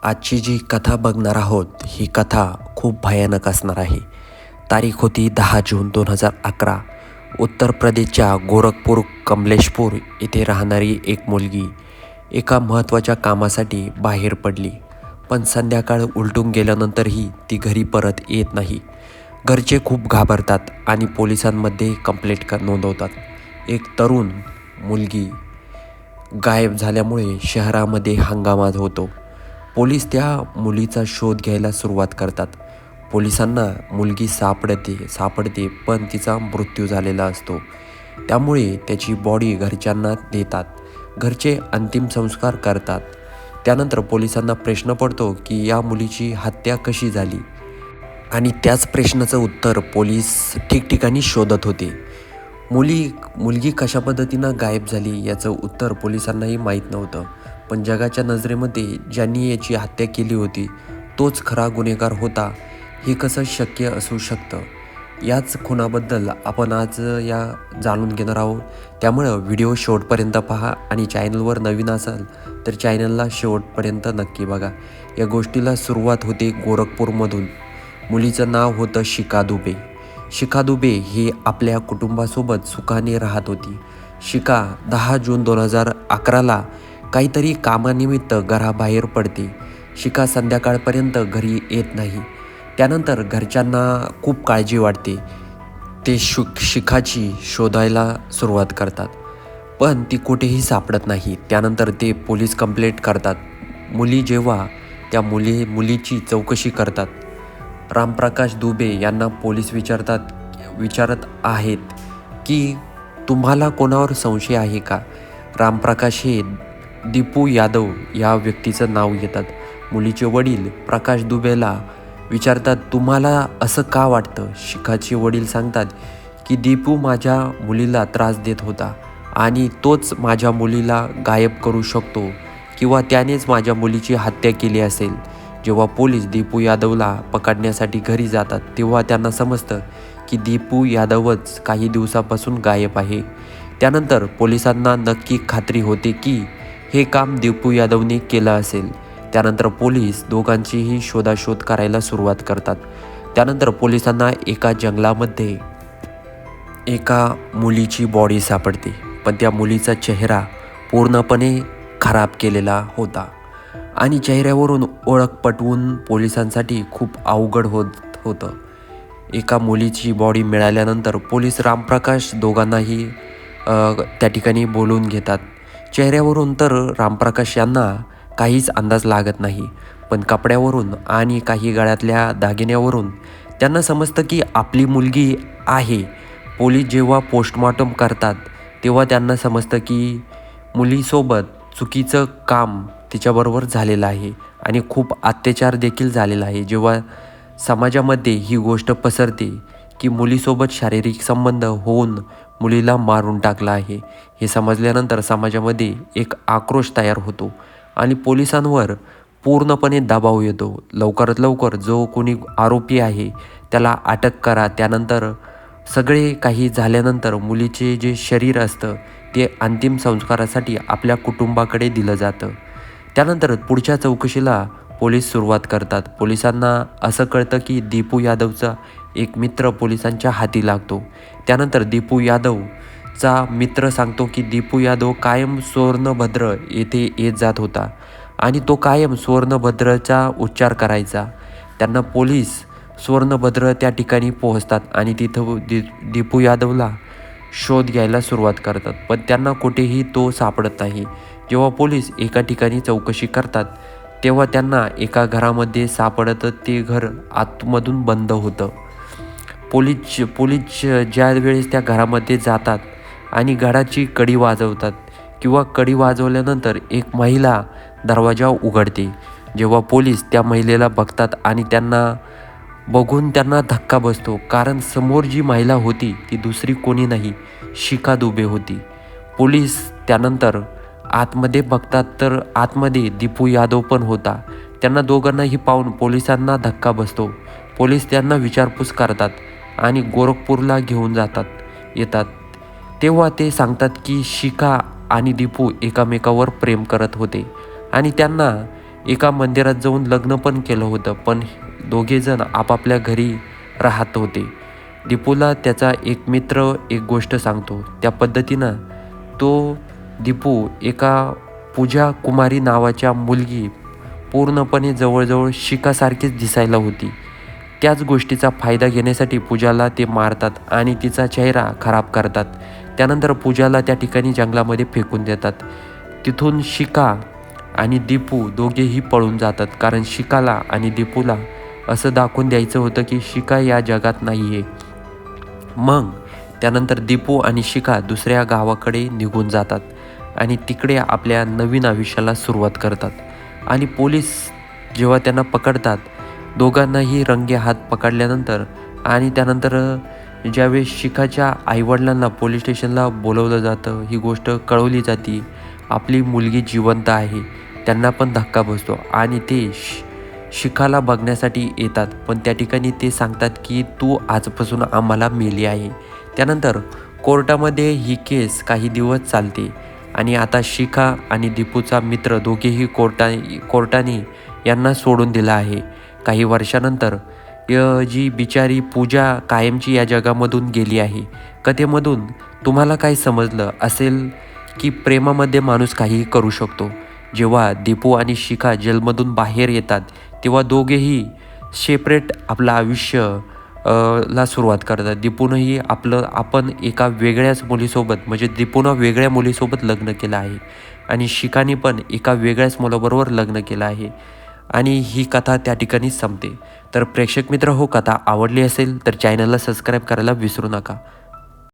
आजची जी कथा बघणार आहोत ही कथा खूप भयानक असणार आहे. तारीख होती 10 जून 2011. उत्तर प्रदेशच्या गोरखपूर कमलेशपूर येथे राहणारी एक मुलगी एका महत्त्वाच्या कामासाठी बाहेर पडली. पण संध्याकाळ उलटून गेल्यानंतरही ती घरी परत येत नाही. घरचे खूप घाबरतात आणि पोलिसांमध्ये कंप्लेंट नोंदवतात. एक तरुण मुलगी गायब झाल्यामुळे शहरामध्ये हंगामा होतो. पोलीस त्या मुलीचा शोध घ्यायला सुरुवात करतात. पोलिसांना मुलगी सापडते पण तिचा मृत्यू झालेला असतो. त्यामुळे त्याची बॉडी घरच्यांना देतात. घरचे अंतिम संस्कार करतात. त्यानंतर पोलिसांना प्रश्न पडतो की या मुलीची हत्या कशी झाली, आणि त्याच प्रश्नाचं उत्तर पोलीस ठिकठिकाणी शोधत होते. मुलगी कशा पद्धतीनं गायब झाली याचं उत्तर पोलिसांनाही माहीत नव्हतं. पण जगाच्या नजरेमध्ये ज्यांनी याची हत्या केली होती तोच खरा गुन्हेगार होता, हे कसं शक्य असू शकतं? याच खुनाबद्दल आपण आज जाणून घेणार आहोत. त्यामुळं व्हिडिओ शेवटपर्यंत पहा आणि चॅनलवर नवीन असाल तर चॅनलला शेवटपर्यंत नक्की बघा. या गोष्टीला सुरुवात होते गोरखपूरमधून. मुलीचं नाव होतं शिखा दुबे. शिखा दुबे ही आपल्या कुटुंबासोबत सुखाने राहत होती. शिखा 10 जून 2011ला काहीतरी कामानिमित्त घराबाहेर पडते. शिखा संध्याकाळपर्यंत घरी येत नाही. त्यानंतर घरच्यांना खूप काळजी वाटते. ते शिखाची शोधायला सुरुवात करतात, पण ती कुठेही सापडत नाही. त्यानंतर ते पोलीस कंप्लेंट करतात. जेव्हा त्या मुलीची चौकशी करतात, रामप्रकाश दुबे यांना पोलीस विचारत आहेत की तुम्हाला कोणावर संशय आहे का? रामप्रकाश हे दीपू यादव या व्यक्तीचं नाव घेतात. मुलीचे वडील प्रकाश दुबेला विचारतात, तुम्हाला असं का वाटतं? शिखाचे वडील सांगतात की दीपू माझ्या मुलीला त्रास देत होता आणि तोच माझ्या मुलीला गायब करू शकतो किंवा त्यानेच माझ्या मुलीची हत्या केली असेल. जेव्हा पोलीस दीपू यादवला पकडण्यासाठी घरी जातात तेव्हा त्यांना समजतं की दीपू यादवच काही दिवसापासून गायब आहे. त्यानंतर पोलिसांना नक्की खात्री होते की हे काम दीपू यादवने केलं असेल. त्यानंतर पोलीस दोघांचीही शोधाशोध करायला सुरुवात करतात. त्यानंतर पोलिसांना एका जंगलामध्ये एका मुलीची बॉडी सापडते, पण त्या मुलीचा चेहरा पूर्णपणे खराब केलेला होता आणि चेहऱ्यावरून ओळख पटवून पोलिसांसाठी खूप अवघड होतं. एका मुलीची बॉडी मिळाल्यानंतर पोलीस रामप्रकाश दोघांनाही त्या ठिकाणी बोलवून घेतात. चेहऱ्यावरून तर रामप्रकाश यांना काहीच अंदाज लागत नाही, पण कपड्यावरून आणि काही गळ्यातल्या दागिन्यावरून त्यांना समजतं की आपली मुलगी आहे. पोलीस जेव्हा पोस्टमॉर्टम करतात तेव्हा त्यांना समजतं की मुलीसोबत चुकीचं काम तिच्याबरोबर झालेलं आहे आणि खूप अत्याचार देखील झालेला आहे. जेव्हा समाजामध्ये ही गोष्ट पसरते की मुलीसोबत शारीरिक संबंध होऊन मुलीला मारून टाकलं आहे, हे समजल्यानंतर समाजामध्ये एक आक्रोश तयार होतो आणि पोलिसांवर पूर्णपणे दबाव येतो. लवकरात लवकर जो कोणी आरोपी आहे त्याला अटक करा. त्यानंतर सगळे काही झाल्यानंतर मुलीचे जे शरीर असतं ते अंतिम संस्कारासाठी आपल्या कुटुंबाकडे दिलं जातं. त्यानंतर पुढच्या चौकशीला पोलीस सुरुवात करतात. पोलिसांना असं कळतं की दीपू यादवचा एक मित्र पोलिसांच्या हाती लागतो. त्यानंतर दीपू यादवचा मित्र सांगतो की दीपू यादव कायम सुवर्णभद्र येथे येत जात होता आणि तो कायम सुवर्णभद्रचा उच्चार करायचा. त्यांना पोलीस सुवर्णभद्र त्या ठिकाणी पोहोचतात आणि तिथं दीपू यादवला शोध घ्यायला सुरुवात करतात, पण त्यांना कुठेही तो सापडत नाही. जेव्हा पोलीस एका ठिकाणी चौकशी करतात तेव्हा त्यांना एका घरामध्ये सापडतं. ते घर आतमधून बंद होतं. पोलीस ज्या वेळेस त्या घरामध्ये जातात आणि घराची कडी वाजवतात किंवा कडी वाजवल्यानंतर एक महिला दरवाजा उघडते. जेव्हा पोलीस त्या महिलेला बघतात आणि त्यांना बघून त्यांना धक्का बसतो, कारण समोर जी महिला होती ती दुसरी कोणी नाही, शिखा दुबे होती. पोलीस त्यानंतर आतमध्ये बघतात तर आतमध्ये दीपू यादव पण होता. त्यांना दोघांनाही पाहून पोलिसांना धक्का बसतो. पोलीस त्यांना विचारपूस करतात आणि गोरखपूरला घेऊन येतात. तेव्हा ते सांगतात की शिखा आणि दीपू एकामेकावर प्रेम करत होते आणि त्यांना एका मंदिरात जाऊन लग्न पण केलं होतं, पण दोघेजण आपापल्या घरी राहत होते. दीपूला त्याचा एक मित्र एक गोष्ट सांगतो. त्या पद्धतीनं तो दीपू एका पूजा कुमारी नावाच्या मुलगी पूर्णपणे जवळजवळ शिखासारखीच दिसायला होती. त्याच गोष्टीचा फायदा घेण्यासाठी पूजाला ते मारतात आणि तिचा चेहरा खराब करतात. त्यानंतर पूजाला त्या ठिकाणी जंगलामध्ये फेकून देतात. तिथून शिखा आणि दीपू दोघेही पळून जातात, कारण शिखाला आणि दीपूला असं दाखवून द्यायचं होतं की शिखा या जगात नाही आहे. मग त्यानंतर दीपू आणि शिखा दुसऱ्या गावाकडे निघून जातात आणि तिकडे आपल्या नवीन आयुष्याला सुरुवात करतात. आणि पोलीस जेव्हा त्यांना पकडतात, दोघांनाही रंगे हात पकडल्यानंतर आणि त्यानंतर ज्यावेळेस शिखाच्या आईवडिलांना पोलीस स्टेशनला बोलवलं जातं, ही गोष्ट कळवली जाते, आपली मुलगी जिवंत आहे. त्यांना पण धक्का बसतो आणि ते शिखाला बघण्यासाठी येतात, पण त्या ठिकाणी ते सांगतात की तू आजपासून आम्हाला मेली आहे. त्यानंतर कोर्टामध्ये ही केस काही दिवस चालते आणि आता शिखा आणि दीपूचा मित्र दोघेही कोर्टाने यांना सोडून दिलं आहे. काही वर्षानंतर जी बिचारी पूजा कायमची या जगामधून गेली आहे. कथेमधून तुम्हाला काय समजलं असेल की प्रेमामध्ये माणूस काहीही करू शकतो. जेव्हा दीपू आणि शिखा जेलमधून बाहेर येतात, तेव्हा दोघेही सेपरेट आपलं आयुष्य ला सुरुवात करतात. दीपूनंही आपण एका वेगळ्याच मुलीसोबत, म्हणजे दीपूनं वेगळ्या मुलीसोबत लग्न केलं आहे आणि शिखाने पण एका वेगळ्याच मुलाबरोबर लग्न केलं आहे आणि ही कथा त्या ठिकाणी संपते. तर प्रेक्षक मित्र, हो कथा आवडली असेल तर चॅनलला सबस्क्राईब करायला विसरू नका.